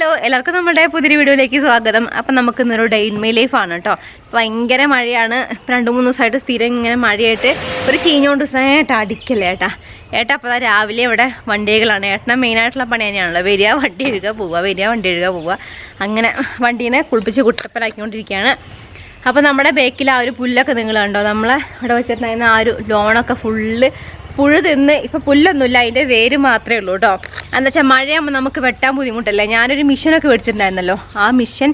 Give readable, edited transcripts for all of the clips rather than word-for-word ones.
Hello, എല്ലാവർക്കും നമ്മുടെ പുതിയ വീഡിയോയിലേക്ക് സ്വാഗതം. അപ്പം നമുക്ക് ഇന്നൊരു ഡേ ഇൻ മൈ ലൈഫ് ആണ് കേട്ടോ. ഭയങ്കര മഴയാണ്. 2-3 ദിവസമായിട്ട് സ്ഥിരം ഇങ്ങനെ മഴയായിട്ട് ഒരു ചീഞ്ഞോണ്ട് ദിവസമായിട്ട് അടിക്കല്ലേ ഏട്ടാ. അപ്പോൾ രാവിലെ ഇവിടെ വണ്ടികളാണ്. ഏട്ടനെ മെയിനായിട്ടുള്ള പണി തന്നെയാണല്ലോ. വരിക വണ്ടി എഴുതുക പോവുക. അങ്ങനെ വണ്ടീനെ കുളിപ്പിച്ച് കുട്ടപ്പലാക്കിക്കൊണ്ടിരിക്കുകയാണ്. അപ്പോൾ നമ്മുടെ ബേക്കിൽ ആ ഒരു പുല്ലൊക്കെ നിങ്ങൾ കണ്ടോ? നമ്മളെ ഇവിടെ വെച്ചിട്ടുണ്ടായിരുന്ന ആ ഒരു ലോണൊക്കെ ഫുള്ള് പുഴു തിന്ന് ഇപ്പം പുല്ലൊന്നുമില്ല, അതിൻ്റെ വേര് മാത്രമേ ഉള്ളൂ കേട്ടോ. എന്താ വെച്ചാൽ മഴയാകുമ്പോൾ നമുക്ക് വെട്ടാൻ ബുദ്ധിമുട്ടല്ലേ. ഞാനൊരു മിഷനൊക്കെ മേടിച്ചിട്ടുണ്ടായിരുന്നല്ലോ. ആ മിഷൻ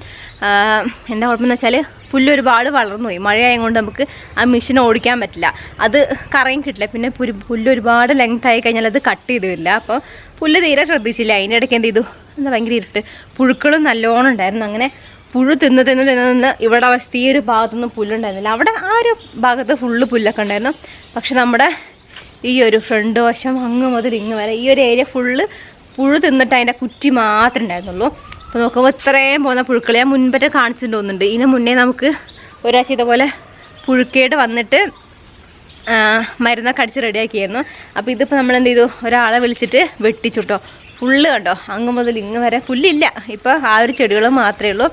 എന്താ കുഴപ്പമെന്ന് വെച്ചാൽ പുല്ല് ഒരുപാട് വളർന്നു പോയി. മഴയായതുകൊണ്ട് നമുക്ക് ആ മിഷൻ ഓടിക്കാൻ പറ്റില്ല, അത് കറയും കിട്ടില്ല. പിന്നെ പുല്ല് ഒരുപാട് ലെങ്ത് ആയി കഴിഞ്ഞാൽ അത് കട്ട് ചെയ്ത് വരില്ല. അപ്പോൾ പുല്ല് തീരെ ശ്രദ്ധിച്ചില്ല. അതിൻ്റെ ഇടയ്ക്ക് എന്ത് ചെയ്തു, എന്താ ഭയങ്കര ഇരുട്ട്, പുഴുക്കളും നല്ലോണം ഉണ്ടായിരുന്നു. അങ്ങനെ പുഴു തിന്ന് ഇവിടെ അവസ്ഥ ഈ ഒരു ഭാഗത്തൊന്നും പുല്ലുണ്ടായിരുന്നില്ല. അവിടെ ആ ഒരു ഭാഗത്ത് ഫുള്ള് പുല്ലൊക്കെ ഉണ്ടായിരുന്നു. പക്ഷെ നമ്മുടെ ഈ ഒരു ഫ്രണ്ട് വശം അങ്ങ് മുതൽ ഇങ്ങ് വരെ ഈ ഒരു ഏരിയ ഫുള്ള് പുഴു തിന്നിട്ട് അതിൻ്റെ കുറ്റി മാത്രമേ ഉണ്ടായിരുന്നുള്ളൂ. അപ്പോൾ നോക്കുമ്പോൾ ഇത്രയും പോകുന്ന പുഴുക്കൾ ഞാൻ മുൻപറ്റേ കാണിച്ചിട്ട് തോന്നുന്നുണ്ട്. ഇതിന് മുന്നേ നമുക്ക് ഒരാഴ്ച ഇതുപോലെ പുഴുക്കേട് വന്നിട്ട് മരുന്നൊക്കെ അടിച്ച് റെഡിയാക്കിയായിരുന്നു. അപ്പോൾ ഇതിപ്പോൾ നമ്മൾ എന്ത് ചെയ്തു, ഒരാളെ വിളിച്ചിട്ട് വെട്ടിച്ചുട്ടോ. ഫുള്ള് കണ്ടോ, അങ്ങ് മുതൽ ഇങ്ങ് വരെ പുല്ലില്ല. ഇപ്പോൾ ആ ഒരു ചെടികൾ മാത്രമേ ഉള്ളൂ.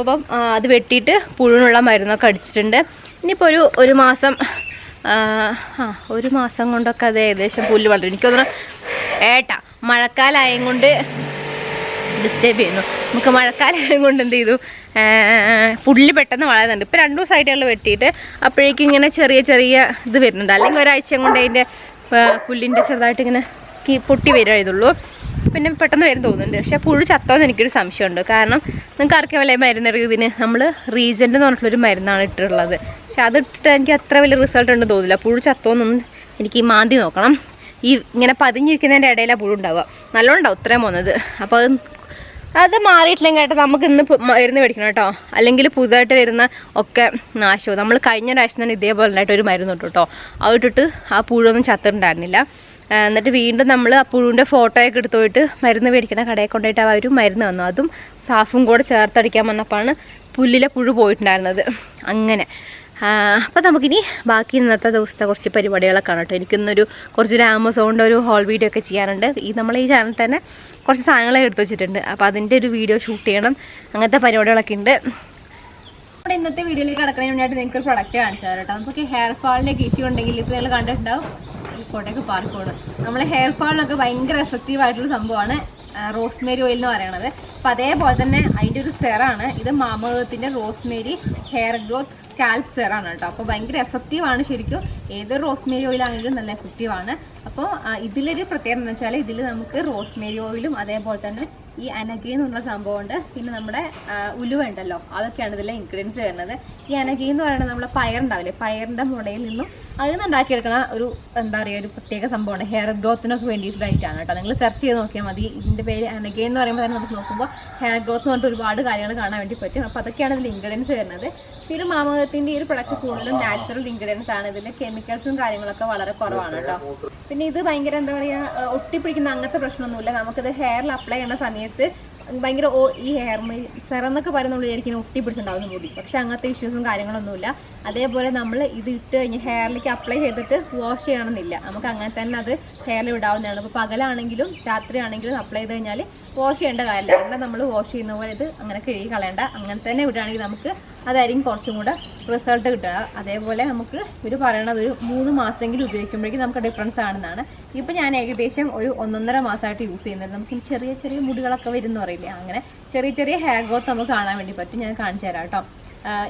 അപ്പം അത് വെട്ടിയിട്ട് പുഴുവിനുള്ള മരുന്നൊക്കെ അടിച്ചിട്ടുണ്ട്. ഇനിയിപ്പോൾ ഒരു മാസം ഒരു മാസം കൊണ്ടൊക്കെ അത് ഏകദേശം പുല്ല് വളരും. എനിക്ക് തോന്നുന്നു മഴക്കാലമായത് കൊണ്ട് ഡിസ്റ്റർബ് ചെയ്യുന്നു. നമുക്ക് മഴക്കാലമായത് കൊണ്ട് എന്ത് ചെയ്തു, പുല്ല് പെട്ടെന്ന് വളരുന്നുണ്ട്. ഇപ്പോൾ 2 ദിവസമായിട്ടുള്ള വെട്ടിയിട്ട് അപ്പോഴേക്കും ഇങ്ങനെ ചെറിയ ഇത് വരുന്നുണ്ട്. അല്ലെങ്കിൽ ഒരാഴ്ച കൊണ്ട് അതിൻ്റെ പുല്ലിൻ്റെ ചെറുതായിട്ട് ഇങ്ങനെ പൊട്ടി വരുള്ളൂ. പിന്നെ പെട്ടെന്ന് വരും തോന്നുന്നുണ്ട്. പക്ഷെ പുഴു ചത്തോന്ന് എനിക്കൊരു സംശയമുണ്ട്. കാരണം നിങ്ങൾക്ക് ആർക്കല്ലേ മരുന്നെടുക്കുന്നതിന് നമ്മൾ റീജൻ്റ് എന്ന് പറഞ്ഞിട്ടുള്ളൊരു മരുന്നാണ് ഇട്ടിട്ടുള്ളത്. പക്ഷെ അതിട്ടിട്ട് എനിക്ക് അത്ര വലിയ റിസൾട്ട് ഉണ്ടെന്ന് തോന്നില്ല. പുഴു ചത്തോന്നൊന്നും എനിക്ക് ഈ മാന്തി നോക്കണം. ഈ ഇങ്ങനെ പതിഞ്ഞിരിക്കുന്നതിൻ്റെ ഇടയിലാണ് പുഴു ഉണ്ടാവുക. നല്ലോണം ഉണ്ടാവും ഇത്രയും പോകുന്നത്. അപ്പോൾ അത് മാറിയിട്ടില്ലെങ്കിൽ കേട്ടോ നമുക്ക് ഇന്ന് മരുന്ന് മേടിക്കണം കേട്ടോ. അല്ലെങ്കിൽ പുതുതായിട്ട് വരുന്ന ഒക്കെ നാശവും. നമ്മൾ കഴിഞ്ഞ പ്രാവശ്യം തന്നെ ഇതേപോലെ ഒരു മരുന്ന് ഇട്ടു കേട്ടോ. അതിട്ടിട്ട് ആ പുഴുവൊന്നും ചത്തിട്ടുണ്ടായിരുന്നില്ല. എന്നിട്ട് വീണ്ടും നമ്മൾ ആ പുഴുവിൻ്റെ ഫോട്ടോയൊക്കെ എടുത്തു പോയിട്ട് മരുന്ന് മേടിക്കുന്ന കടയിൽ കൊണ്ടുപോയിട്ട് അവർ മരുന്ന് തന്നു. അതും സാഫും കൂടെ ചേർത്തടിക്കാൻ വന്നപ്പോഴാണ് പുല്ലിലെ പുഴു പോയിട്ടുണ്ടായിരുന്നത്. അങ്ങനെ അപ്പോൾ നമുക്കിനി ബാക്കി ഇന്നത്തെ ദിവസത്തെ കുറച്ച് പരിപാടികളൊക്കെ ആണ് കേട്ടോ. എനിക്കിന്നൊരു കുറച്ചൊരു ആമസോണിൻ്റെ ഒരു ഹോൾ വീഡിയോ ഒക്കെ ചെയ്യാനുണ്ട്. നമ്മളെ ഈ ചാനൽ തന്നെ കുറച്ച് സാധനങ്ങളൊക്കെ എടുത്തു വെച്ചിട്ടുണ്ട്. അപ്പോൾ അതിൻ്റെ ഒരു വീഡിയോ ഷൂട്ട് ചെയ്യണം. അങ്ങനത്തെ പരിപാടികളൊക്കെ ഉണ്ട്. നമ്മുടെ ഇന്നത്തെ വീഡിയോയിലേക്ക് കിടക്കുന്നതിന് വേണ്ടിയിട്ട് നിങ്ങൾക്ക് ഒരു പ്രൊഡക്റ്റ് കാണിച്ചു തരാം കേട്ടോ. നമുക്ക് ഹെയർ ഫാളിലേക്ക് ഇഷ്യൂ ഉണ്ടെങ്കിൽ ഇപ്പോൾ നിങ്ങൾ കണ്ടിട്ടുണ്ടാവും കോട്ടയ്ക്ക് പാർക്കോട്. നമ്മളെ ഹെയർ ഫാളിനൊക്കെ ഭയങ്കര എഫക്റ്റീവ് ആയിട്ടുള്ള സംഭവമാണ് റോസ്മേരി ഓയിൽ എന്ന് പറയുന്നത്. അപ്പോൾ അതേപോലെ തന്നെ അതിൻ്റെ ഒരു സെറാണ് ഇത്. മാമകത്തിൻ്റെ റോസ്മേരി ഹെയർ ഗ്രോത്ത് സ്കാൽപ്പ് സെറാണ് കേട്ടോ. അപ്പോൾ ഭയങ്കര എഫക്റ്റീവാണ്. ശരിക്കും ഏതൊരു റോസ്മേരി ഓയിലാണെങ്കിലും നല്ല എഫക്റ്റീവാണ്. അപ്പോൾ ഇതിലൊരു പ്രത്യേകത എന്ന് വെച്ചാൽ ഇതിൽ നമുക്ക് റോസ്മേരി ഓയിലും അതേപോലെ തന്നെ ഈ അനഗി എന്നുള്ള സംഭവമുണ്ട്. പിന്നെ നമ്മുടെ ഉലുവ ഉണ്ടല്ലോ, അതൊക്കെയാണ് ഇതിലെ ഇൻഗ്രീഡിയൻസ് വരുന്നത്. ഈ അനഗി എന്ന് പറയുന്നത് നമ്മളെ പയറുണ്ടാവില്ലേ, പയറിൻ്റെ മുടയിൽ നിന്നും അതിൽ നിന്ന് ഉണ്ടാക്കിയെടുക്കണ ഒരു എന്താ പറയുക ഒരു പ്രത്യേക സംഭവമാണ്. ഹെയർ ഗ്രോത്തിനൊക്കെ വേണ്ടിയിട്ടായിട്ടാണ് കേട്ടോ. നിങ്ങൾ സെർച്ച് ചെയ്ത് നോക്കിയാൽ മതി. ഇതിൻ്റെ പേര് അനഗി എന്ന് പറയുമ്പോൾ തന്നെ നമുക്ക് നോക്കുമ്പോൾ ഹെയർ ഗ്രോത്ത് എന്ന് പറഞ്ഞിട്ട് ഒരുപാട് കാര്യങ്ങൾ കാണാൻ വേണ്ടി പറ്റും. അപ്പോൾ അതൊക്കെയാണ് ഇതിൽ ഇൻഗ്രീഡിയൻസ് വരുന്നത്. പിന്നെ മാമകത്തിൻ്റെ ഈ ഒരു പ്രൊഡക്റ്റ് കൂടുതലും നാച്ചുറൽ ഇൻഗ്രീഡിയൻസ് ആണ്. ഇതിൻ്റെ കെമിക്കൽസും കാര്യങ്ങളൊക്കെ വളരെ കുറവാണ് കേട്ടോ. പിന്നെ ഇത് ഭയങ്കര എന്താ പറയുക ഒട്ടിപ്പിടിക്കുന്ന അങ്ങനത്തെ പ്രശ്നമൊന്നുമില്ല. നമുക്കിത് ഹെയറിൽ അപ്ലൈ ചെയ്യുന്ന സമയത്ത് ഭയങ്കര ഈ ഹെയർ സെറന്നൊക്കെ പറയുന്നുള്ളൂ ശരിക്കും ഒട്ടിപ്പിടിച്ചിട്ടുണ്ടാവുന്ന മുടി. പക്ഷെ അങ്ങനത്തെ ഇഷ്യൂസും കാര്യങ്ങളൊന്നുമില്ല. അതേപോലെ നമ്മൾ ഇത് ഇട്ട് കഴിഞ്ഞ് ഹെയറിലേക്ക് അപ്ലൈ ചെയ്തിട്ട് വാഷ് ചെയ്യണമെന്നില്ല. നമുക്ക് അങ്ങനെ തന്നെ അത് ഹെയറിൽ ഇടാവുന്നതാണ്. അപ്പോൾ പകലാണെങ്കിലും രാത്രിയാണെങ്കിലും അപ്ലൈ ചെയ്ത് കഴിഞ്ഞാൽ വാഷ് ചെയ്യേണ്ട കാര്യമില്ല. അങ്ങനെ നമ്മൾ വാഷ് ചെയ്യുന്ന പോലെ ഇത് അങ്ങനെ കഴുകി കളയേണ്ട. അങ്ങനെ തന്നെ വിടുകയാണെങ്കിൽ നമുക്ക് അതായിരിക്കും കുറച്ചും കൂടെ റിസൾട്ട് കിട്ടുക. അതേപോലെ നമുക്ക് ഇവർ പറയണത് ഒരു 3 മാസമെങ്കിലും ഉപയോഗിക്കുമ്പോഴേക്കും നമുക്ക് ഡിഫറൻസ് ആണെന്നാണ്. ഇപ്പം ഞാൻ ഏകദേശം ഒരു 1.5 മാസമായിട്ട് യൂസ് ചെയ്യുന്നത്. നമുക്ക് ചെറിയ മുടികളൊക്കെ വരുന്ന പറയില്ലേ, അങ്ങനെ ചെറിയ ഹെയർ ഗ്രോത്ത് നമുക്ക് കാണാൻ വേണ്ടി പറ്റും. ഞാൻ കാണിച്ചു തരാം കേട്ടോ.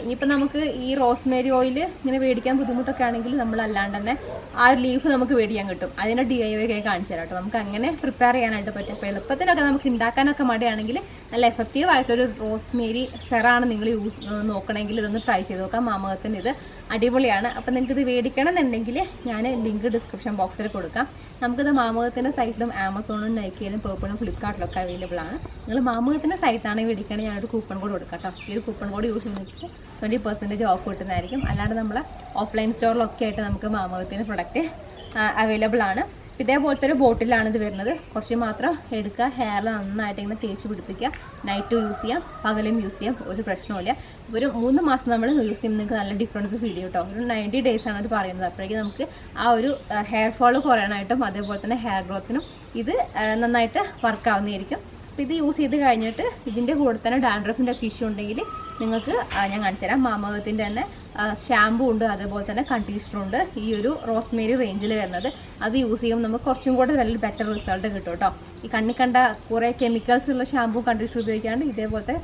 ഇനിയിപ്പോൾ നമുക്ക് ഈ റോസ്മേരി ഓയിൽ ഇങ്ങനെ മേടിക്കാൻ ബുദ്ധിമുട്ടൊക്കെ ആണെങ്കിൽ നമ്മൾ അല്ലാണ്ട് തന്നെ ആ ഒരു ലീഫ് നമുക്ക് മേടിക്കാൻ കിട്ടും. അതിൻ്റെ DIY ഒക്കെ കാണിച്ചു തരാം കേട്ടോ. നമുക്ക് അങ്ങനെ പ്രിപ്പയർ ചെയ്യാനായിട്ട് പറ്റും. അപ്പോൾ എളുപ്പത്തിനൊക്കെ നമുക്ക് ഉണ്ടാക്കാനൊക്കെ മടിയാണെങ്കിൽ നല്ല എഫക്റ്റീവ് ആയിട്ടൊരു റോസ്മേരി സെറാണ് നിങ്ങൾ നോക്കണമെങ്കിൽ ഇതൊന്ന് ട്രൈ ചെയ്ത് നോക്കാം. മാമകത്തിന് ഇത് അടിപൊളിയാണ്. അപ്പോൾ നിങ്ങൾക്ക് ഇത് മേടിക്കണം എന്നുണ്ടെങ്കിൽ ഞാൻ ലിങ്ക് ഡിസ്ക്രിപ്ഷൻ ബോക്സിൽ കൊടുക്കാം. നമുക്കിത് മാമകത്തിൻ്റെ സൈറ്റിലും ആമസോണിലും നൈക്കിയിലും പേർപ്പിളും ഫ്ലിപ്കാർട്ടിലൊക്കെ അവൈലബിൾ ആണ്. നിങ്ങൾ മാമകത്തിൻ്റെ സൈറ്റാണ് മേടിക്കുകയാണെങ്കിൽ ഞാനൊരു കൂപ്പൺ കോഡ് കൊടുക്കാം കേട്ടോ. ഈ ഒരു കൂപ്പൺ കോഡ് യൂസ് ചെയ്തിട്ട് 20% ഓഫ് കിട്ടുന്നതായിരിക്കും. അല്ലാണ്ട് നമ്മൾ ഓഫ്ലൈൻ സ്റ്റോറിലൊക്കെ ആയിട്ട് നമുക്ക് മാമകത്തിൻ്റെ പ്രൊഡക്റ്റ് അവൈലബിൾ ആണ്. ഇതേപോലത്തെ ഒരു ബോട്ടിലാണ് ഇത് വരുന്നത്. കുറച്ച് മാത്രം എടുക്കുക, ഹെയറിൽ നന്നായിട്ട് ഇങ്ങനെ തേച്ച് പിടിപ്പിക്കുക. നൈറ്റ് യൂസ് ചെയ്യാം, പകലും യൂസ് ചെയ്യാം, ഒരു പ്രശ്നമില്ല. ഒരു 3 മാസം നമ്മൾ യൂസ് ചെയ്യുമ്പോൾ നിങ്ങൾക്ക് നല്ല ഡിഫറൻസ് ഫീൽ ചെയ്യും കേട്ടോ. ഒരു 90 days ആണ് അത് പറയുന്നത്. അപ്പോഴേക്കും നമുക്ക് ആ ഒരു ഹെയർ ഫോൾ കുറയാനായിട്ടും അതേപോലെ തന്നെ ഹെയർ ഗ്രോത്തിനും ഇത് നന്നായിട്ട് വർക്കാവുന്നതായിരിക്കും. അപ്പോൾ ഇത് യൂസ് ചെയ്ത് കഴിഞ്ഞിട്ട് ഇതിൻ്റെ കൂടെ തന്നെ ഡാൻഡ്രഫിൻ്റെ ഒക്കെ ഇഷ്യൂ ഉണ്ടെങ്കിൽ നിങ്ങൾക്ക് ഞാൻ കാണിച്ചു തരാം. മാമകത്തിൻ്റെ തന്നെ ഷാമ്പൂ ഉണ്ട്, അതേപോലെ തന്നെ കണ്ടീഷണർ ഉണ്ട്. ഈ ഒരു റോസ്മേരി റേഞ്ചിൽ വരുന്നത് അത് യൂസ് ചെയ്യുമ്പോൾ നമുക്ക് കുറച്ചും കൂടെ നല്ലൊരു ബെറ്റർ റിസൾട്ട് കിട്ടും കേട്ടോ. ഈ കണ്ണി കണ്ട കുറേ കെമിക്കൽസ് ഉള്ള ഷാമ്പൂ കണ്ടീഷണർ ഉപയോഗിക്കാണ്ട് ഇതേപോലത്തെ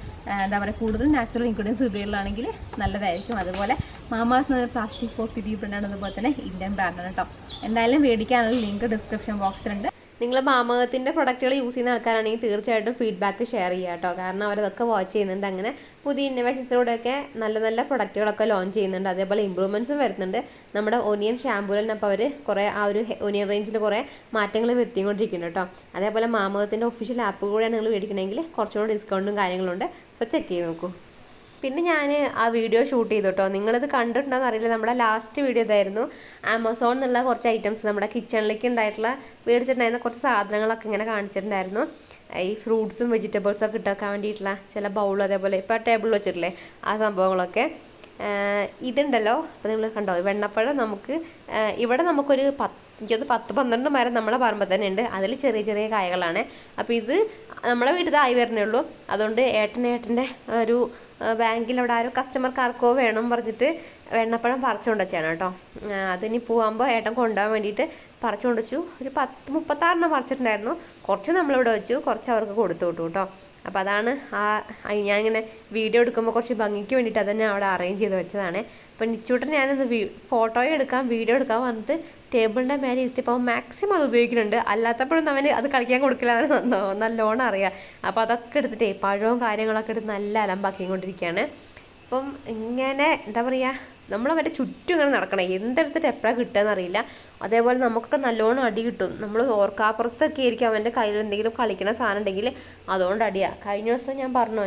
എന്താ പറയുക കൂടുതൽ നാച്ചുറൽ ഇൻഗ്രീഡിയൻസ് ഉപയോഗിക്കുകയാണെങ്കിൽ നല്ലതായിരിക്കും. അതുപോലെ മാമകത്ത് നിന്ന് പ്ലാസ്റ്റിക് പോസിറ്റീവ് ബ്രാൻഡാണ്, അതുപോലെ തന്നെ ഇന്ത്യൻ ബ്രാൻഡാണ് കേട്ടോ. എന്തായാലും മേടിക്കാനുള്ള ലിങ്ക് ഡിസ്ക്രിപ്ഷൻ ബോക്സിലുണ്ട്. നിങ്ങൾ മാമകത്തിൻ്റെ പ്രൊഡക്റ്റുകൾ യൂസ് ചെയ്യുന്ന ആൾക്കാരാണെങ്കിൽ തീർച്ചയായിട്ടും ഫീഡ്ബാക്ക് ഷെയർ ചെയ്യുക കേട്ടോ. കാരണം അവരതൊക്കെ വാച്ച് ചെയ്യുന്നുണ്ട്. അങ്ങനെ പുതിയ ഇന്നോവേഷൻസിലൂടെയൊക്കെ നല്ല നല്ല പ്രൊഡക്റ്റുകളൊക്കെ ലോഞ്ച് ചെയ്യുന്നുണ്ട്. അതേപോലെ ഇമ്പ്രൂവ്മെൻറ്റ്സും വരുന്നുണ്ട്. നമ്മുടെ ഒനിയൻ ഷാമ്പൂവിൽ തന്നെ അപ്പോൾ അവർ കുറേ ആ ഒരു ഒനിയൻ റേഞ്ചിൽ കുറേ മാറ്റങ്ങൾ വരുത്തിക്കൊണ്ടിരിക്കുന്നുണ്ട് കേട്ടോ. അതേപോലെ മാമകത്തിൻ്റെ ഒഫീഷ്യൽ ആപ്പ് കൂടെയാണ് നിങ്ങൾ മേടിക്കണമെങ്കിൽ കുറച്ചുകൂടി ഡിസ്കൗണ്ടും കാര്യങ്ങളുണ്ട്. സോ ചെക്ക് ചെയ്ത് നോക്കൂ. പിന്നെ ഞാൻ ആ വീഡിയോ ഷൂട്ട് ചെയ്തു കേട്ടോ. നിങ്ങളിത് കണ്ടിട്ടുണ്ടോയെന്ന് അറിയില്ല. നമ്മുടെ ലാസ്റ്റ് വീഡിയോ ഇതായിരുന്നു. ആമസോൺ എന്നുള്ള കുറച്ച് ഐറ്റംസ് നമ്മുടെ കിച്ചണിലേക്ക് ഉണ്ടായിട്ടുള്ള മേടിച്ചിട്ടുണ്ടായിരുന്ന കുറച്ച് സാധനങ്ങളൊക്കെ ഇങ്ങനെ കാണിച്ചിട്ടുണ്ടായിരുന്നു. ഈ ഫ്രൂട്ട്സും വെജിറ്റബിൾസൊക്കെ ഇട്ടൊക്കെ വേണ്ടിയിട്ടുള്ള ചില ബൗൾ, അതേപോലെ ഇപ്പോൾ ടേബിളിൽ വെച്ചിട്ടില്ലേ ആ സംഭവങ്ങളൊക്കെ. ഇതുണ്ടല്ലോ, അപ്പോൾ നിങ്ങൾ കണ്ടോ വെണ്ണപ്പഴം. ഇവിടെ നമുക്കൊരു 10-12 മരം നമ്മളെ പറമ്പ് തന്നെ ഉണ്ട്. അതിൽ ചെറിയ ചെറിയ കായകളാണ്. അപ്പോൾ ഇത് നമ്മളെ വീട്ടിൽ ആയി വരണേ ഉള്ളൂ. അതുകൊണ്ട് ഏട്ടൻ്റെ ഒരു ബാങ്കിൽ അവിടെ ആരോ കസ്റ്റമർക്കാർക്കോ വേണം പറഞ്ഞിട്ട് വെണ്ണപ്പഴം പറിച്ചുകൊണ്ട് വെച്ചാണ് കേട്ടോ. അതിനി പോകാമ്പോൾ ഏട്ടൻ കൊണ്ടുപോകാൻ വേണ്ടിയിട്ട് പറിച്ചുകൊണ്ട് വെച്ചു. ഒരു 36 പറിച്ചിട്ടുണ്ടായിരുന്നു. കുറച്ച് നമ്മളിവിടെ വെച്ചു, കുറച്ച് അവർക്ക് കൊടുത്തു വിട്ടു കേട്ടോ. അപ്പോൾ അതാണ് ഞാൻ ഇങ്ങനെ വീഡിയോ എടുക്കുമ്പോൾ കുറച്ച് ഭംഗിക്ക് വേണ്ടിയിട്ട് അതന്നെ അവിടെ അറേഞ്ച് ചെയ്ത് വെച്ചതാണ്. അപ്പോൾ നിച്ചൂട്ടൻ ഞാനൊന്ന് ഫോട്ടോയും എടുക്കാം വീഡിയോ എടുക്കാൻ വന്നിട്ട് ടേബിളിൻ്റെ മേലെ ഇരുത്തിയപ്പോൾ മാക്സിമം അത് ഉപയോഗിക്കുന്നുണ്ട്. അല്ലാത്തപ്പോഴൊന്നും അവന് അത് കളിക്കാൻ കൊടുക്കില്ല, അവന് നല്ലോണം അറിയാം. അപ്പോൾ അതൊക്കെ എടുത്തിട്ടേ പഴവും കാര്യങ്ങളൊക്കെ എടുത്ത് നല്ല അലമ്പാക്കിക്കൊണ്ടിരിക്കുകയാണ്. അപ്പം ഇങ്ങനെ എന്താ പറയുക, നമ്മൾ അവരുടെ ചുറ്റും ഇങ്ങനെ നടക്കണം. എന്തെടുത്തിട്ട് എപ്പോഴാണ് കിട്ടുകയെന്നറിയില്ല. അതേപോലെ നമുക്കൊക്കെ നല്ലോണം അടി കിട്ടും. നമ്മൾ ഓർക്കാപ്പുറത്തൊക്കെ ആയിരിക്കും അവൻ്റെ കയ്യിൽ എന്തെങ്കിലും കളിക്കുന്ന സാധനം ഉണ്ടെങ്കിൽ അതുകൊണ്ട് അടിയാണ്. കഴിഞ്ഞ ദിവസം ഞാൻ പറഞ്ഞു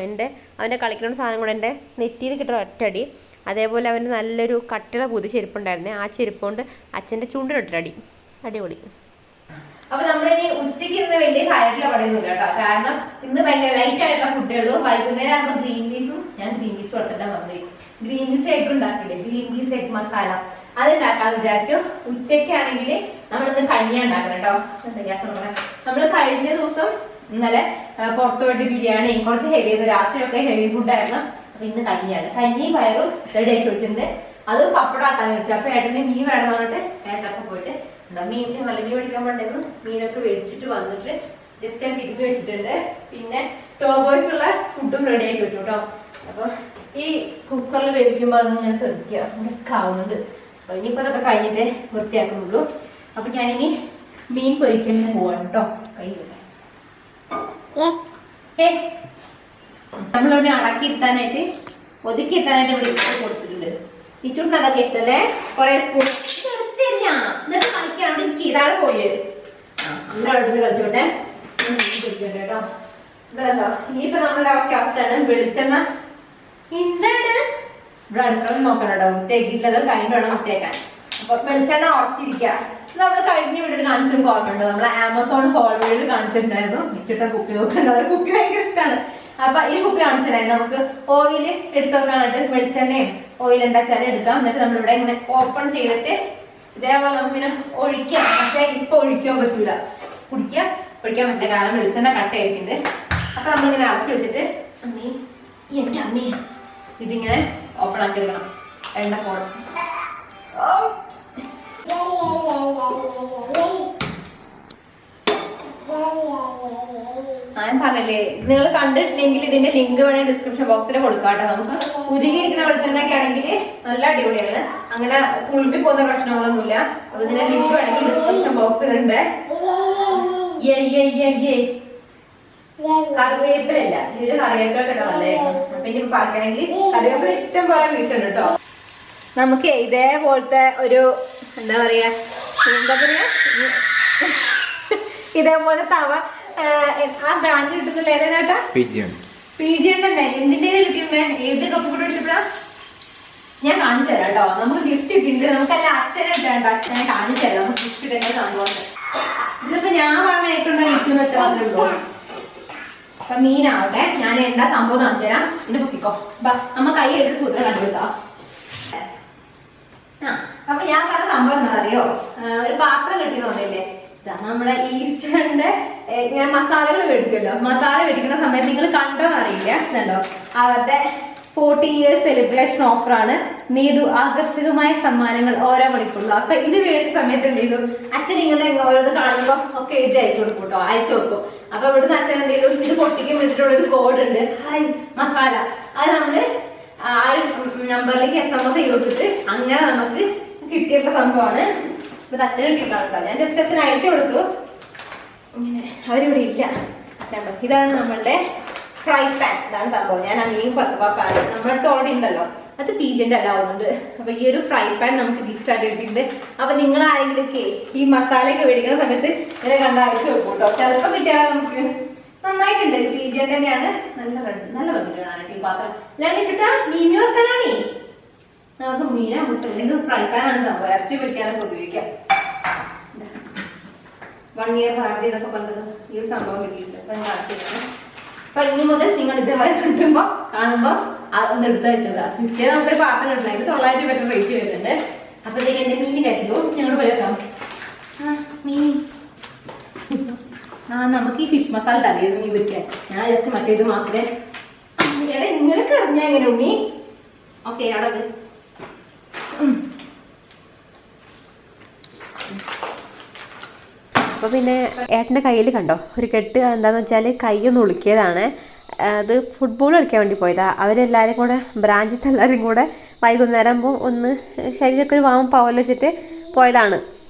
അവൻ്റെ കളിക്കുന്ന സാധനം കൂടെ എൻ്റെ നെറ്റിയിൽ കിട്ടുന്ന ഒറ്റടി. അതേപോലെ അവൻ്റെ നല്ലൊരു കട്ടിള പുതിയ ചെരുപ്പുണ്ടായിരുന്നേ, ആ ചെരുപ്പ് കൊണ്ട് അച്ഛൻ്റെ ചുണ്ടിനൊട്ടടി. അടിപൊളി. അപ്പൊ നമ്മളിനി ഉച്ചയ്ക്ക് ഇന്ന് വലിയ കാര്യത്തില പറയുന്നില്ല കേട്ടോ. കാരണം ഇന്ന് ഭയങ്കര ലൈറ്റ് ആയിട്ടുള്ള ഫുഡുള്ളൂ. വൈകുന്നേരം ആകുമ്പോൾ ഗ്രീൻ പീസും കൊടുത്തിട്ടാണ് വന്നത്. ഗ്രീൻ പീസ് എഗ് ഉണ്ടാക്കില്ലേ, ഗ്രീൻ പീസ് എഗ് മസാല, അതുണ്ടാക്കാന്ന് വിചാരിച്ചു. ഉച്ചയ്ക്കാണെങ്കിൽ നമ്മളിന്ന് കഞ്ഞി ഉണ്ടാക്കണം കേട്ടോ. നമ്മള് കഴിഞ്ഞ ദിവസം ഇന്നലെ പുറത്തു പോയിട്ട് ബിരിയാണി കുറച്ച് ഹെവി ആയിരുന്നു. രാത്രിയൊക്കെ ഹെവി ഫുഡായിരുന്നു. അപ്പൊ ഇന്ന് കഞ്ഞിയാണ്. കഞ്ഞിയും പയറും റെഡി ആക്കി വെച്ചിട്ടുണ്ട്. അത് പപ്പടാക്കാന്ന് വെച്ചു. അപ്പൊ ഏട്ടന് മീൻ വേണമെന്ന് പറഞ്ഞിട്ട് ഏട്ടൊക്കെ പോയിട്ട് മീനിന് മീൻ മേടിക്കാൻ വേണ്ടിയിരുന്നു. മീനൊക്കെ മേടിച്ചിട്ട് വന്നിട്ട് ജസ്റ്റ് ഞാൻ തിരുമ്പി വെച്ചിട്ടുണ്ട്. പിന്നെ ടോബോയ്ക്കുള്ള ഫുഡും റെഡി ആക്കി വെച്ചു കേട്ടോ. അപ്പൊ ഈ കുക്കറിൽ വേവിക്കുമ്പോൾ അതിങ്ങനെ തെറിക്കുക മുക്കാവുന്നുണ്ട്. അപ്പൊ ഇനിയിപ്പോ അതൊക്കെ കഴിഞ്ഞിട്ടേ വൃത്തിയാക്കുന്നുള്ളൂ. അപ്പൊ ഞാനിനി മീൻ പൊരിക്കലിന് പോവാണ് കേട്ടോ. നമ്മളിവിടെ അടക്കിയിരുത്താനായിട്ട് ഒതുക്കിയിരുത്താനായിട്ട് ഇവിടെ കൊടുത്തിട്ടുണ്ട്. ഈ ചുണ്ട് അതൊക്കെ ഇഷ്ടല്ലേ. കുറെ സ്പൂൺ എന്നിട്ട് കളിക്കാൻ എനിക്ക് ഇതാണ് പോയത്. എല്ലായിടത്തും കളിച്ചോട്ടെ കേട്ടോ. ഇതല്ലോ ഇനിയിപ്പോ നമ്മളുടെ ഒക്കെ അവസ്ഥയാണ്. വെളിച്ചെണ്ണ എന്താണ് ഇവിടെ അടുക്കള നോക്കണം കേട്ടോ. വൃത്തിയാക്കിയിട്ടില്ല, കഴിഞ്ഞ വേണം വൃത്തിയാക്കാൻ. അപ്പൊ വെളിച്ചെണ്ണ ഉറച്ചിരിക്കുക. നമ്മൾ കഴിഞ്ഞ വീട്ടിൽ കാണിച്ചു ഓർമ്മയുണ്ട്. നമ്മൾ ആമസോൺ ഹോൾ വീഡിയോയിൽ കാണിച്ചിട്ടുണ്ടായിരുന്നു. മിച്ചിട്ട കുപ്പി നോക്കണ്ട, കുപ്പി ഭയങ്കര ഇഷ്ടമാണ്. അപ്പൊ ഈ കുപ്പി കാണിച്ചിട്ടുണ്ടായിരുന്നു. നമുക്ക് ഓയില് എടുത്തു വെക്കാനായിട്ട് വെളിച്ചെണ്ണയും ഓയിൽ എന്താ വെച്ചാൽ എടുക്കാം. എന്നിട്ട് നമ്മളിവിടെ ഇങ്ങനെ ഓപ്പൺ ചെയ്തിട്ട് ഇതേപോലെ നമുക്കിങ്ങനെ ഒഴിക്കാം. പക്ഷെ ഇപ്പൊ ഒഴിക്കാൻ പറ്റൂല, ഒഴിക്കാൻ പറ്റില്ല, കാരണം വെളിച്ചെണ്ണ കട്ട ആയിരിക്കുന്നുണ്ട്. അപ്പൊ നമ്മളിങ്ങനെ അടച്ചു വെച്ചിട്ട് എന്റെ അമ്മ ഇതിങ്ങനെ ഓപ്പൺ ആക്കി എടുക്കണം. എണ്ണ ഫോൺ ഞാൻ പറഞ്ഞല്ലേ, നിങ്ങൾ കണ്ടിട്ടില്ലെങ്കിൽ ഇതിന്റെ ലിങ്ക് വേണമെങ്കിൽ ഡിസ്ക്രിപ്ഷൻ ബോക്സിൽ കൊടുക്കാട്ടെ. നമുക്ക് ഉരുകിയിരിക്കുന്ന വെളിച്ചെണ്ണയൊക്കെ ആണെങ്കിൽ നല്ല അടിപൊളിയാണ്. അങ്ങനെ കുളിപ്പി പോകുന്ന പ്രശ്നങ്ങളൊന്നുമില്ല. അപ്പൊ ഇതിന്റെ ലിങ്ക് വേണമെങ്കിൽ ഡിസ്ക്രിപ്ഷൻ ബോക്സിലുണ്ട്. കറിവേപ്പിലല്ല, ഇതില് കറിവേപ്പില കിട്ടാന്നല്ലേ. അപ്പൊ ഇനി പറക്കണമെങ്കിൽ കറിവേപ്പില ഇഷ്ടം പോലെ വീട്ടുണ്ട് കേട്ടോ. നമുക്ക് ഇതേപോലത്തെ ഒരു എന്താ പറയാ ഇതേപോലെ തവ ആ ബ്രാൻഡ് കിട്ടുന്നില്ല. ഏതാ പിജിയൻ തന്നെ. എന്തിന്റെ കിട്ടിയിരുന്നേ? ഏത് കപ്പ് കൂടെ അടിച്ചപ്പോഴാ ഞാൻ കാണിച്ചു തരാം കേട്ടോ. നമുക്ക് ഗിഫ്റ്റ് കിട്ടിയിട്ടുണ്ട്. നമുക്കല്ല അച്ഛനെ ഇട്ടാണ്ട് അച്ഛനെ കാണിച്ചു തരാം. നമുക്ക് ഗിഫ്റ്റ് ഇട്ടേണ്ട സംഭവം. ഇതിപ്പോ ഞാൻ പറഞ്ഞ ഏറ്റവും വിളിക്കുന്ന വെച്ചാൽ മാത്രമേ ഉള്ളൂ. അപ്പൊ മീനാവട്ടെ, ഞാൻ എന്താ സംഭവം കാണിച്ചു തരാം. എന്റെ പൊക്കിക്കോ നമ്മ കൈ എടുത്ത് സൂത്രം കണ്ടുപിടിക്കാം. അപ്പൊ ഞാൻ പറഞ്ഞ സംഭവം എന്താ അറിയോ, ഒരു പാത്രം കെട്ടി വന്നില്ലേ, നമ്മുടെ ഈസ്റ്റേണിന്റെ ഇങ്ങനെ മസാലകൾ മേടിക്കുമല്ലോ, മസാല മേടിക്കുന്ന സമയത്ത് നിങ്ങൾ കണ്ടോന്ന് അറിയില്ല, ഇതുണ്ടോ അവരുടെ 40 years സെലിബ്രേഷൻ ഓഫറാണ്. നേടൂ ആകർഷകമായ സമ്മാനങ്ങൾ ഓരോ മണിക്കൂറിലും. അപ്പൊ ഇത് മേടിച്ച സമയത്ത് എന്ത് ചെയ്തു, അച്ഛൻ ഇങ്ങനെ ഓരോന്ന് കാണുമ്പോ ഒക്കെ എഴുതി അയച്ചു കൊടുക്കും കേട്ടോ, അയച്ചു കൊടുക്കും. അപ്പൊ ഇവിടുന്ന് അച്ഛൻ എന്ത് ചെയ്തു, ഇത് പൊട്ടിക്കാൻ വെച്ചിട്ടുള്ള ഒരു കോഡ് ഉണ്ട്, ഹായ് മസാല. അത് നമ്മള് ആ ഒരു നമ്പറിലേക്ക് SMS ചെയ്ത് കൊടുത്തിട്ട് അങ്ങനെ നമുക്ക് കിട്ടിയിട്ടുള്ള സംഭവമാണ്. ഇപ്പൊ അച്ഛന് കിട്ടിയിട്ടാണ്. ഞാൻ ജസ്റ്റ് അച്ഛൻ അയച്ചു കൊടുത്തു. അവരിവിടെ ഇല്ല. ഇതാണ് നമ്മളുടെ ഫ്രൈ പാൻ. ഇതാണ് സംഭവം. ഞാൻ അമ്മയും പാൻ നമ്മുടെ ഓൾറെഡി ഉണ്ടല്ലോ, അത് പീജന്റെ അല്ല ആവുന്നുണ്ട്. അപ്പൊ ഈ ഒരു ഫ്രൈ പാൻ നമുക്ക് ഗിഫ്റ്റ് ആയിട്ട് കിട്ടിയിട്ടുണ്ട്. അപ്പൊ നിങ്ങൾ ആരെങ്കിലുമൊക്കെ ഈ മസാലയൊക്കെ മേടിക്കുന്ന സമയത്ത് ഇങ്ങനെ കണ്ട് അയച്ചു വെക്കും കേട്ടോ. ചിലപ്പോൾ കിട്ടിയാൽ നമുക്ക് നന്നായിട്ടുണ്ട്. പീജന്റെ തന്നെയാണ്. നല്ല ഭംഗിയാണ് കാണാനായിട്ട് ഈ പാത്രം. ഞാൻ വെച്ചിട്ടാ മീൻ വെക്കാനാണേ. നമുക്ക് മീനാ മുട്ട ഫ്രൈ പാനാണ് സംഭവം. ഇറച്ചി പൊരിക്കാനൊക്കെ ഉപയോഗിക്കാം. 1 year വാറണ്ടി എന്നൊക്കെ പറഞ്ഞത് ഈ ഒരു സംഭവം കിട്ടിയിട്ടുണ്ട്. അപ്പൊ ഞാൻ കാണിച്ചിരുന്നു. അപ്പൊ ഇനി മുതൽ നിങ്ങൾ ഇതേപോലെ കിട്ടുമ്പോ കാണുമ്പോ ഒന്ന് എടുത്ത് വെച്ചതാ. കിട്ടിയത് നമുക്കൊരു പാത്രം കിട്ടില്ല. ഇത് 900 രൂപ റേറ്റ് വരുന്നുണ്ട്. അപ്പത്തേക്ക് എന്റെ മീൻ കഴിക്കുമ്പോ ഞങ്ങൾ പോയേക്കാം. മീൻ നമുക്ക് ഈ ഫിഷ് മസാല അറിയാം മീൻ വെക്കാൻ. ഞാൻ ജസ്റ്റ് മറ്റേത് മാത്രമേ ഇങ്ങനെയൊക്കെ അറിഞ്ഞാ എങ്ങനെ ഉണ്ണി. ഓക്കെ അടവ് അപ്പോൾ പിന്നെ ഏട്ടൻ്റെ കയ്യിൽ കണ്ടോ ഒരു കെട്ട്. എന്താണെന്ന് വെച്ചാൽ കൈയൊന്ന് ഉളുക്കിയതാണ്. അത് ഫുട്ബോൾ കളിക്കാൻ വേണ്ടി പോയതാണ്. അവരെല്ലാവരും കൂടെ ബ്രാഞ്ചിൽ എല്ലാവരും കൂടെ വൈകുന്നേരം ആകുമ്പോൾ ഒന്ന് ശരീരമൊക്കെ ഒരു വാമപ്പ് ആവല്ലോ വെച്ചിട്ട് പോയതാണ്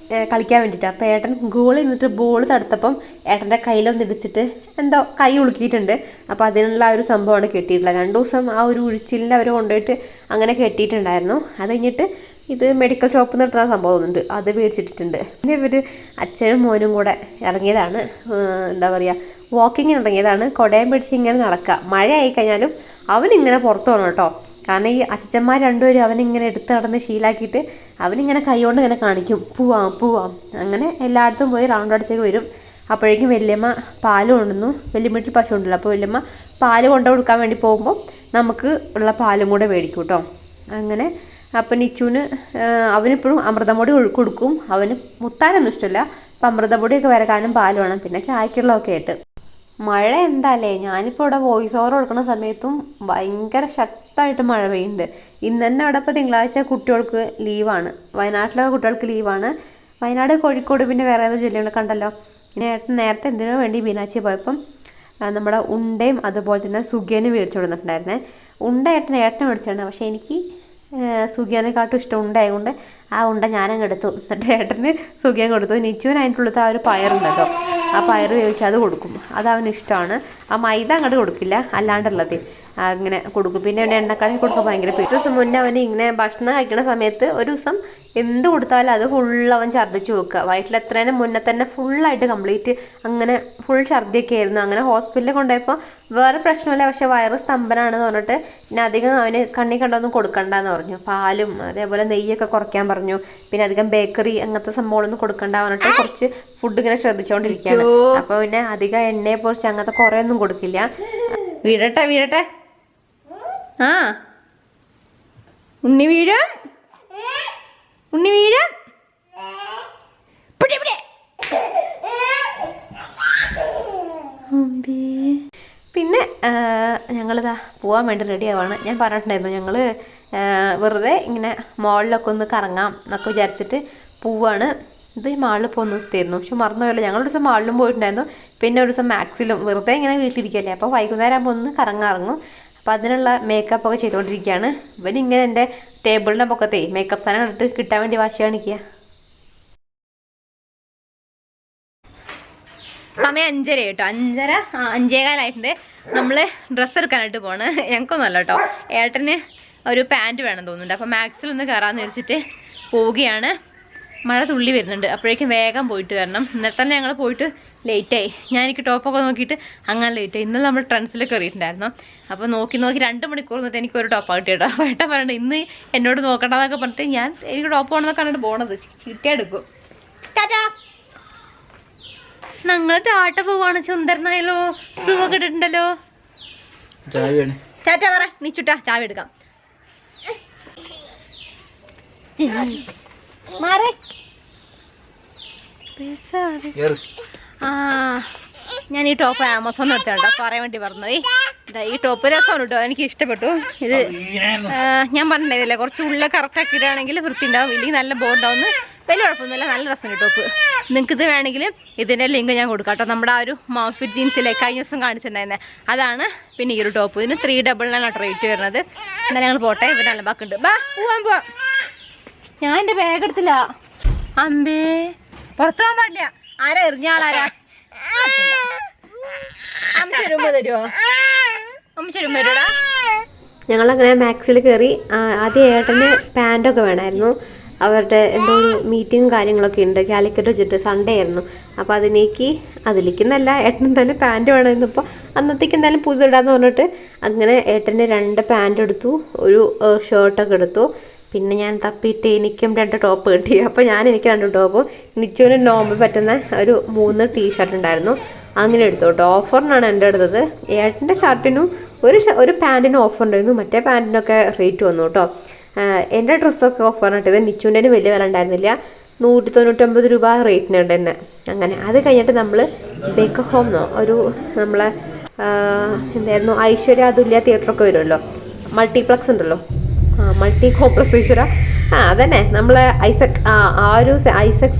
കളിക്കാൻ വേണ്ടിയിട്ട്. അപ്പോൾ ഏട്ടൻ ഗോളിൽ നിന്നിട്ട് ബോൾ തടുത്തപ്പം ഏട്ടൻ്റെ കയ്യിലൊന്ന് ഇടിച്ചിട്ട് എന്തോ കൈ ഉളുക്കിയിട്ടുണ്ട്. അപ്പോൾ അതിനുള്ള ആ ഒരു സംഭവമാണ് കെട്ടിയിട്ടുള്ളത്. 2 ദിവസം ആ ഒരു ഉഴിച്ചിലിൽ അവർ കൊണ്ടുപോയിട്ട് അങ്ങനെ കെട്ടിയിട്ടുണ്ടായിരുന്നു. അത് കഴിഞ്ഞിട്ട് ഇത് മെഡിക്കൽ ഷോപ്പിൽ നിന്ന് കിട്ടുന്ന സംഭവം ഉണ്ട്, അത് മേടിച്ചിട്ടിട്ടുണ്ട്. പിന്നെ ഇവർ അച്ഛനും മോനും കൂടെ ഇറങ്ങിയതാണ്. എന്താ പറയുക, വാക്കിങ്ങിന് ഇറങ്ങിയതാണ്. കുടയും പിടിച്ച് ഇങ്ങനെ നടക്കുക. മഴ ആയിക്കഴിഞ്ഞാലും അവനിങ്ങനെ പുറത്ത് പോകണം കേട്ടോ. കാരണം ഈ അച്ഛന്മാർ രണ്ടുപേരും അവനിങ്ങനെ എടുത്ത് നടന്ന് ശീലാക്കിയിട്ട് അവനിങ്ങനെ കൈകൊണ്ട് ഇങ്ങനെ കാണിക്കും, പോവാം. അങ്ങനെ എല്ലായിടത്തും പോയി റൗണ്ട് അടിച്ചേക്ക് വരും. അപ്പോഴേക്കും വല്യമ്മ പാല് കൊണ്ടുവന്നു. വല്യമ്മീട്ടിൽ പശു ഉണ്ടല്ലോ. അപ്പോൾ വല്യമ്മ പാല് കൊണ്ടു കൊടുക്കാൻ വേണ്ടി പോകുമ്പോൾ നമുക്ക് ഉള്ള പാലും കൂടെ മേടിക്കും കേട്ടോ. അങ്ങനെ അപ്പം നിച്ചുവിന് അവനിപ്പോഴും അമൃതപ്പൊടി കൊടുക്കും. അവന് മുത്താനൊന്നും ഇഷ്ടമില്ല. അപ്പം അമൃതപ്പൊടിയൊക്കെ വരക്കാനും പാല് വേണം, പിന്നെ ചായക്കുള്ളതൊക്കെ ആയിട്ട്. മഴ എന്താല്ലേ, ഞാനിപ്പോൾ ഇവിടെ വോയിസ് ഓവർ കൊടുക്കുന്ന സമയത്തും ഭയങ്കര ശക്തമായിട്ട് മഴ പെയ്യുന്നുണ്ട്. ഇന്ന് തന്നെ അവിടെ ഇപ്പോൾ തിങ്കളാഴ്ച കുട്ടികൾക്ക് ലീവാണ്. വയനാട്ടിലൊക്കെ കുട്ടികൾക്ക് ലീവാണ്. വയനാട്, കോഴിക്കോട്, പിന്നെ വേറെ ഏതോ ജില്ലകളൊക്കെ കണ്ടല്ലോ. പിന്നെ ഏട്ടൻ നേരത്തെ എന്തിനോ വേണ്ടി മീനാച്ചി പോയപ്പം നമ്മുടെ ഉണ്ടയും അതുപോലെ തന്നെ സുഖിയനും മേടിച്ചു കൊടുത്തിട്ടുണ്ടായിരുന്നേ. ഉണ്ട ഏട്ടനെ മേടിച്ചാണ്. പക്ഷേ എനിക്ക് സുഖിയനെക്കാട്ടും ഇഷ്ടം ഉണ്ടായതുകൊണ്ട് ആ ഉണ്ട ഞാനങ്ങ് എടുത്തു. എന്നിട്ട് ഏട്ടന് സുഖിയൻ കൊടുത്തു. നിച്ചുവിന് അതിൻ്റെ ആ ഒരു പയറുണ്ടല്ലോ, ആ പയർ വേവിച്ച് അത് കൊടുക്കും. അത് അവന് ഇഷ്ടമാണ്. ആ മൈദ അങ്ങോട്ട് കൊടുക്കില്ല, അല്ലാണ്ടുള്ളത് അങ്ങനെ കൊടുക്കും. പിന്നെ അവന് എണ്ണക്കടി കൊടുക്കാൻ ഭയങ്കര പേര്. ഒരു ദിവസം മുന്നേ അവന് ഇങ്ങനെ ഭക്ഷണം കഴിക്കുന്ന സമയത്ത് ഒരു ദിവസം എന്ത് കൊടുത്താലും അത് ഫുൾ അവൻ ഛർദ്ദിച്ച് വെക്കുക. വയറ്റിൽ എത്രേനും മുന്നേ തന്നെ ഫുള്ളായിട്ട് കംപ്ലീറ്റ് അങ്ങനെ ഫുൾ ഛർദ്ദിയൊക്കെ ആയിരുന്നു. അങ്ങനെ ഹോസ്പിറ്റലിൽ കൊണ്ടുപോയപ്പോൾ വേറെ പ്രശ്നമില്ല, പക്ഷെ വയറ് സ്തംഭനാണെന്ന് പറഞ്ഞിട്ട് പിന്നെ അധികം അവന് കണ്ണി കണ്ടൊന്നും കൊടുക്കണ്ടെന്ന് പറഞ്ഞു. പാലും അതേപോലെ നെയ്യൊക്കെ കുറയ്ക്കാൻ പറഞ്ഞു. പിന്നെ അധികം ബേക്കറി അങ്ങനത്തെ സംഭവങ്ങളൊന്നും കൊടുക്കണ്ട പറഞ്ഞിട്ട് കുറച്ച് ഫുഡ് ഇങ്ങനെ ശ്രദ്ധിച്ചുകൊണ്ടിരിക്കുകയാണ്. അപ്പോൾ പിന്നെ അധികം എണ്ണയെ പൊറിച്ച് അങ്ങനത്തെ കുറേ ഒന്നും കൊടുക്കില്ല. വീഴട്ടെ ആ ഉണ്ണി വീഴും. പിന്നെ ഞങ്ങളിതാ പോകാൻ വേണ്ടി റെഡി ആവുകയാണ്. ഞാൻ പറഞ്ഞിട്ടുണ്ടായിരുന്നു ഞങ്ങൾ വെറുതെ ഇങ്ങനെ മോളിലൊക്കെ ഒന്ന് കറങ്ങാം എന്നൊക്കെ വിചാരിച്ചിട്ട് പോവാണ്. ഇത് മാളിൽ പോകുന്ന ദിവസമായിരുന്നു, പക്ഷെ മറന്നുപോയല്ലോ. ഞങ്ങളൊരു ദിവസം മാളിലും പോയിട്ടുണ്ടായിരുന്നു, പിന്നെ ഒരു ദിവസം മാക്സിലും. വെറുതെ ഇങ്ങനെ വീട്ടിലിരിക്കല്ലേ, അപ്പോൾ വൈകുന്നേരം ആകുമ്പോൾ ഒന്ന് കറങ്ങാറങ്ങും. അപ്പോൾ അതിനുള്ള മേക്കപ്പ് ഒക്കെ ചെയ്തുകൊണ്ടിരിക്കുകയാണ്. ഇവനിങ്ങനെ എൻ്റെ ടേബിളിൻ്റെ പൊക്കത്തെ മേക്കപ്പ് സാധനം കണ്ടിട്ട് കിട്ടാൻ വേണ്ടി വാശി കാണിക്കുക. സമയം 5:30 കേട്ടോ, 5:15 നമ്മൾ ഡ്രസ്സ് എടുക്കാനായിട്ട് പോണ്. ഞങ്ങൾക്കൊന്നല്ല കേട്ടോ, ഏട്ടന് ഒരു പാൻറ്റ് വേണം തോന്നുന്നുണ്ട്. അപ്പോൾ മാക്സിലൊന്ന് കയറാമെന്ന് വെച്ചിട്ട് പോവുകയാണ്. മഴ തുള്ളി വരുന്നുണ്ട്, അപ്പോഴേക്കും വേഗം പോയിട്ട് വരണം. ഇന്നലെ തന്നെ ഞങ്ങൾ പോയിട്ട് ലേറ്റായി. ഞാൻ എനിക്ക് ടോപ്പൊക്കെ നോക്കിയിട്ട് അങ്ങനെ ലേറ്റായി. ഇന്നലെ നമ്മൾ ട്രെൻഡ്സിൽ കയറിയിട്ടുണ്ടായിരുന്നു. അപ്പോൾ നോക്കി 2 മണിക്കൂർ നിന്നിട്ട് എനിക്കൊരു ടോപ്പ് കിട്ടിയിട്ടോ. ഏട്ടൻ പറഞ്ഞിട്ട് ഇന്ന് എന്നോട് നോക്കണ്ടെന്നൊക്കെ പറഞ്ഞിട്ട് എനിക്ക് ടോപ്പ് വേണമെന്നൊക്കെ കണ്ടിട്ട് പോണത് കിട്ടിയെടുക്കും. ടാറ്റാ, ഞങ്ങൾ ടാറ്റ പോവാണ്. സുന്ദരനായല്ലോ, സുഖമൊക്കെ ഇട്ടിട്ടുണ്ടല്ലോ. ടാറ്റ പറ നീച്ചുട്ടാ, ചാവി എടുക്കാം. മാറേ ആ ഞാൻ ഈ ടോപ്പ് ആമസോണിൽ എടുത്തോട്ടോ, പറയാൻ വേണ്ടി പറഞ്ഞത്. ഈ ടോപ്പ് രസമാണ് കേട്ടോ, എനിക്ക് ഇഷ്ടപ്പെട്ടു. ഇത് ഞാൻ പറഞ്ഞില്ലേ, കുറച്ച് ഉള്ളിൽ കറക്റ്റാക്കി ഇടുകയാണെങ്കിൽ വൃത്തി ഉണ്ടാവും, ഇല്ലെങ്കിൽ നല്ല ബോർഡാവുന്ന. വലിയ കുഴപ്പമൊന്നുമില്ല, നല്ല രസമാണ് ടോപ്പ്. നിങ്ങൾക്ക് ഇത് വേണമെങ്കിൽ ഇതിൻ്റെ ലിങ്ക് ഞാൻ കൊടുക്കാം കേട്ടോ. നമ്മുടെ ആ ഒരു മൗഫിറ്റ് ജീൻസിലെ കഴിഞ്ഞ ദിവസം കാണിച്ചിട്ടുണ്ടായിരുന്നത് അതാണ്. പിന്നെ ഈ ഒരു ടോപ്പ് ഇതിന് 399 റേറ്റ് വരുന്നത്. എന്നാൽ ഞങ്ങൾ പോട്ടെ, ഇവർ നല്ല ബാക്കുണ്ട്. പോവാം. ഞാൻ എൻ്റെ ബാഗ് എടുത്തില്ല. അമ്പേ, പുറത്തു പോകാൻ പാടില്ല. ആരാ എറിഞ്ഞ ആളാരാ? ഞങ്ങളങ്ങനെ മാക്സിൽ കയറി. ആദ്യം ഏട്ടന് പാൻറ്റൊക്കെ വേണമായിരുന്നു. അവരുടെ എന്തോ ഒരു മീറ്റിങ്ങും കാര്യങ്ങളൊക്കെ ഉണ്ട്, കാലിക്കറ്റ് വെച്ചിട്ട് സൺഡേ ആയിരുന്നു. അപ്പോൾ അതിലേക്കെന്നല്ല, ഏട്ടൻ എന്തായാലും പാൻറ്റ് വേണമായിരുന്നു. അപ്പോൾ അന്നത്തേക്ക് എന്തായാലും പുതിയതാന്ന് പറഞ്ഞിട്ട് അങ്ങനെ ഏട്ടന് 2 പാൻറ്റ് എടുത്തു, ഒരു ഷർട്ടൊക്കെ എടുത്തു. പിന്നെ ഞാൻ തപ്പിയിട്ട് എനിക്കും 2 ടോപ്പ് കിട്ടി. അപ്പോൾ എനിക്ക് 2 ടോപ്പും നിച്ചുവിന് നോമ്പ് പറ്റുന്ന ഒരു 3 ടീഷർട്ട് ഉണ്ടായിരുന്നു, അങ്ങനെ എടുത്തു കേട്ടോ. ഓഫറിനാണ് എൻ്റെ എടുത്തത്. ഏട്ടൻ്റെ ഷർട്ടിനും ഒരു പാൻറ്റിനും ഓഫർ ഉണ്ടായിരുന്നു, മറ്റേ പാൻറ്റിനൊക്കെ റേറ്റ് വന്നു കേട്ടോ. എൻ്റെ ഡ്രസ്സൊക്കെ ഓഫറിനിട്ടത്. നിച്ചുവിൻ്റെ വലിയ വില ഉണ്ടായിരുന്നില്ല, 199 രൂപ റേറ്റിനുണ്ട് തന്നെ. അങ്ങനെ അത് കഴിഞ്ഞിട്ട് നമ്മൾ ബേക്ക് ഹോംന്നോ ഒരു നമ്മളെ എന്തായിരുന്നു ഐശ്വര്യ അതുല്യ തിയേറ്ററൊക്കെ വരുമല്ലോ, മൾട്ടിപ്ലക്സ് ഉണ്ടല്ലോ, മൾട്ടി കോംപ്ലക്സ് ഈശ്വര, അതന്നെ നമ്മളെ ഐസക്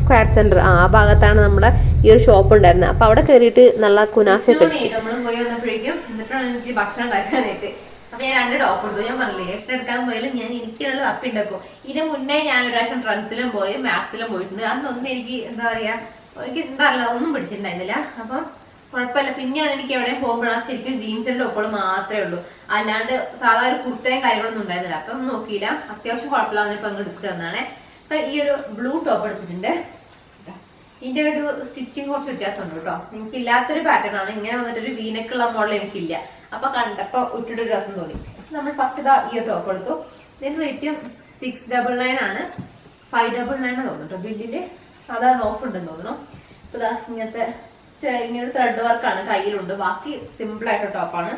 സ്ക്വയർ സെൻറ്റർ, ആ ഭാഗത്താണ് നമ്മളെ ഈ ഒരു ഷോപ്പ് ഉണ്ടായിരുന്നത്. അപ്പോൾ അവിടെ കയറിയിട്ട് നല്ല കുനാഫയൊക്കെ അടിച്ചു. പോയി വന്നപ്പോഴേക്കും എന്നിട്ടാണ് എനിക്ക് ഭക്ഷണം ഉണ്ടാക്കാനായിട്ട്. അപ്പൊ ഞാൻ 2 ടോപ്പ് എടുത്തു. ഞാൻ പറഞ്ഞില്ലേ, 8 എടുക്കാൻ പോയാലും ഞാൻ എനിക്കുള്ള തപ്പി ഉണ്ടാക്കും. ഇതിന് മുന്നേ ഞാൻ ഒരു പ്രാവശ്യം ട്രെൻഡ്സിലും പോയി മാക്സിലും പോയിട്ടുണ്ട്. അന്നൊന്നും എനിക്ക് എന്താ പറയാ, എനിക്ക് എന്താ അറിയില്ല, ഒന്നും പിടിച്ചിട്ടുണ്ടായിരുന്നില്ല. അപ്പം കുഴപ്പമില്ല. പിന്നെയാണ് എനിക്ക് എവിടെയും പോകുമ്പോഴാണ് ശരിക്കും ജീൻസിന്റെ ടോപ്പുകൾ മാത്രമേ ഉള്ളൂ, അല്ലാണ്ട് സാധാരണ കുർത്തയും കാര്യങ്ങളൊന്നും ഉണ്ടായിരുന്നില്ല. അപ്പം നോക്കിയില്ല, അത്യാവശ്യം കുഴപ്പമില്ലാന്ന് ഇപ്പൊ അങ്ങ് എടുത്തിട്ട് വന്നാണ്. അപ്പൊ ഈ ഒരു ബ്ലൂ ടോപ്പ് എടുത്തിട്ടുണ്ട്. ഇതിന്റെ ഒരു സ്റ്റിച്ചിങ് കുറച്ച് വ്യത്യാസമുണ്ട് കേട്ടോ, എനിക്ക് ഇല്ലാത്തൊരു പാറ്റേൺ ആണ്. ഇങ്ങനെ വന്നിട്ടൊരു വീനക്കുള്ള മോഡൽ എനിക്കില്ല. അപ്പൊ കണ്ടപ്പോ ഇട്ടിട്ടൊരു രസം തോന്നി. നമ്മൾ ഫസ്റ്റ് ഇതാ ഈ ഒരു ടോപ്പ് എടുത്തു. ഇതിന്റെ റേറ്റ് 699 ആണ്, 599 തോന്നുന്നു ബില്ലില്. അതാണ് ഓഫ് ഉണ്ടെന്ന് തോന്നുന്നു. അപ്പൊ ഇതാ ഇങ്ങനത്തെ ഇങ്ങനെ ത്രെഡ് വർക്കാണ് കയ്യിലുണ്ട്. ബാക്കി സിമ്പിൾ ആയിട്ട് ടോപ്പാണ്.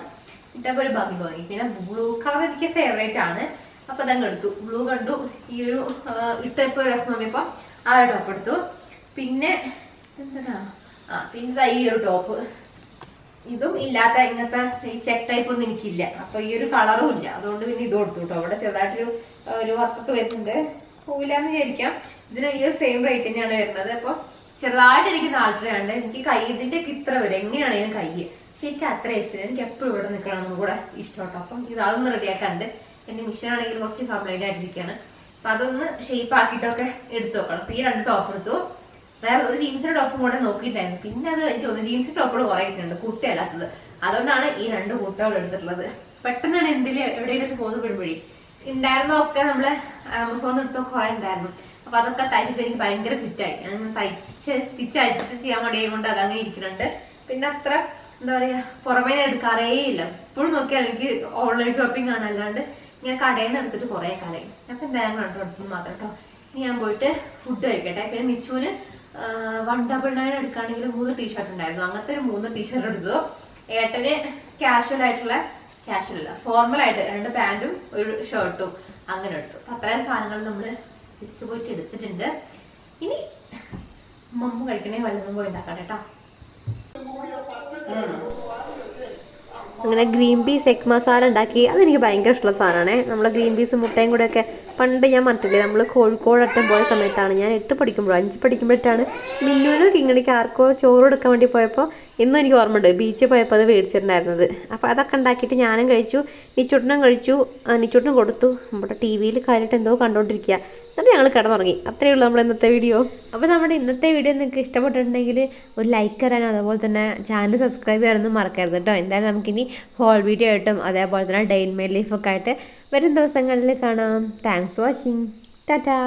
ഇട്ടപ്പോ ഒരു ഭംഗി തോന്നി. പിന്നെ ബ്ലൂ കളർ എനിക്ക് ഫേവറേറ്റ് ആണ്. അപ്പൊ അതങ്ങ് എടുത്തു. ബ്ലൂ കണ്ടു, ഈ ഒരു ഇട്ടപ്പോ രസം തോന്നിയപ്പോ ആ ഒരു ടോപ്പ് എടുത്തു. പിന്നെ എന്താ പിന്നെ ഈ ഒരു ടോപ്പ്, ഇതും ഇല്ലാത്ത ഇങ്ങനത്തെ ഈ ചെക്ക് ടൈപ്പ് ഒന്നും എനിക്കില്ല. അപ്പൊ ഈ ഒരു കളറും ഇല്ല, അതുകൊണ്ട് പിന്നെ ഇതും എടുത്തു കേട്ടോ. അവിടെ ചെറുതായിട്ടൊരു വർക്കൊക്കെ വരുന്നുണ്ട്, പോവില്ലാന്ന് വിചാരിക്കാം. ഇതിന് ഈ ഒരു സെയിം റേറ്റ് തന്നെയാണ് വരുന്നത്. അപ്പൊ ചെറുതായിട്ട് എനിക്ക് 4 രൂപയുണ്ട്. എനിക്ക് കൈ ഇതിന്റെ ഇത്ര വരും എങ്ങനെയാണെങ്കിലും കൈ, പക്ഷെ എനിക്ക് അത്ര ഇഷ്ടം. എനിക്ക് എപ്പോഴും ഇവിടെ നിൽക്കണമെന്നും കൂടെ ഇഷ്ടം കേട്ടോ. അപ്പം ഇത് അതൊന്ന് റെഡിയാക്കാണ്ട്. എന്റെ മിഷൻ ആണെങ്കിൽ കുറച്ച് കംപ്ലൈന്റ് ആയിട്ടിരിക്കുകയാണ്. അപ്പൊ അതൊന്ന് ഷേപ്പ് ആക്കിയിട്ടൊക്കെ എടുത്തു നോക്കണം. അപ്പൊ ഈ 2 ടോപ്പ് എടുത്തു. വേറെ ഒരു ജീൻസിന്റെ ടോപ്പും കൂടെ നോക്കിയിട്ടായിരുന്നു. പിന്നെ അത് എനിക്ക് തോന്നുന്നു ജീൻസിന്റെ ടോപ്പുകൾ കുറെ ഇട്ടുണ്ട്, കുർത്തയല്ലാത്തത്. അതുകൊണ്ടാണ് ഈ 2 കുർത്തകൾ എടുത്തിട്ടുള്ളത്. പെട്ടെന്നാണ് എവിടെയെങ്കിലും പോകുന്നപ്പോഴേ ഉണ്ടായിരുന്നൊക്കെ നമ്മള് ആമസോണിൽ എടുത്തൊക്കെ കുറെ ഉണ്ടായിരുന്നു. അപ്പൊ അതൊക്കെ തയ്ച്ചിട്ട് എനിക്ക് ഭയങ്കര ഫിറ്റായി. ഞാൻ സ്റ്റിച്ച് അഴിച്ചിട്ട് ചെയ്യാൻ മടിയായി കൊണ്ട് അതങ്ങനെ ഇരിക്കുന്നുണ്ട്. പിന്നെ അത്ര എന്താ പറയാ, പുറമേ എടുക്കാറേ ഇല്ല. എപ്പോഴും നോക്കിയാൽ എനിക്ക് ഓൺലൈൻ ഷോപ്പിംഗ് ആണ്, അല്ലാണ്ട് ഞാൻ കടയിൽ നിന്ന് എടുത്തിട്ട് കുറെ കാലമായി. അപ്പൊ എന്തായാലും കണ്ടോ എടുത്തു മാത്രം കേട്ടോ. ഇനി ഞാൻ പോയിട്ട് ഫുഡ് കഴിക്കട്ടെ. പിന്നെ മിച്ചുവിന് 199 എടുക്കുകയാണെങ്കിൽ 3 ടീഷർട്ട് ഉണ്ടായിരുന്നു. അങ്ങനത്തെ ഒരു 3 ടീഷർട്ട് എടുത്തു. ഏട്ടന് ക്യാഷ്വൽ ഫോർമൽ ആയിട്ട് 2 പാന്റും ഒരു ഷർട്ടും അങ്ങനെ എടുത്തു. അപ്പൊ അത്രയും സാധനങ്ങൾ നമ്മള് ജസ്റ്റ് പോയിട്ട് എടുത്തിട്ടുണ്ട്. ഇനി മമ്മ കഴിക്കണേ വല്ലതും പോയി ഉണ്ടാക്കാം കേട്ടോ. അങ്ങനെ ഗ്രീൻ പീസ് എഗ് മസാല ഉണ്ടാക്കി. അതെനിക്ക് ഭയങ്കര ഇഷ്ടമുള്ള സാധനമാണ്. നമ്മൾ ഗ്രീൻ പീസ് മുട്ടയും കൂടെ ഒക്കെ പണ്ട് ഞാൻ പറഞ്ഞില്ലേ, നമ്മൾ കോഴിക്കോടറ്റം പോയ സമയത്താണ്, ഞാൻ 8 പഠിക്കുമ്പോഴോ 5 പഠിക്കുമ്പോഴാണ് മിന്നുവിനും കിങ്ങണിക്ക് ആർക്കോ ചോറ് കൊടുക്കാൻ വേണ്ടി പോയപ്പോൾ, ഇന്നും എനിക്ക് ഓർമ്മയുണ്ട്, ബീച്ചിൽ പോയപ്പോൾ അത് മേടിച്ചിട്ടുണ്ടായിരുന്നത്. അപ്പോൾ അതൊക്കെ ഉണ്ടാക്കിയിട്ട് ഞാനും കഴിച്ചു, നിച്ചൂട്ടനും കഴിച്ചു, നിച്ചൂട്ടനും കൊടുത്തു. നമ്മുടെ ടി വിയിൽ കാര്യമായിട്ട് എന്തോ കണ്ടുകൊണ്ടിരിക്കുക. എന്നിട്ട് ഞങ്ങൾ കിടന്നുറങ്ങി. അത്രയേ ഉള്ളൂ നമ്മുടെ ഇന്നത്തെ വീഡിയോ. അപ്പോൾ നമ്മുടെ ഇന്നത്തെ വീഡിയോ നിങ്ങൾക്ക് ഇഷ്ടപ്പെട്ടിട്ടുണ്ടെങ്കിൽ ഒരു ലൈക്ക് തരാനും അതുപോലെ തന്നെ ചാനൽ സബ്സ്ക്രൈബ് ചെയ്യാനൊന്നും മറക്കരുത് കേട്ടോ. എന്തായാലും നമുക്കിനി ഹോൾ വീഡിയോ ആയിട്ടും അതേപോലെ തന്നെ ഡേ ഇൻ മൈ ലൈഫൊക്കെ ആയിട്ട് വരും ദിവസങ്ങളിൽ കാണാം. Thanks for watching. ടാറ്റാ.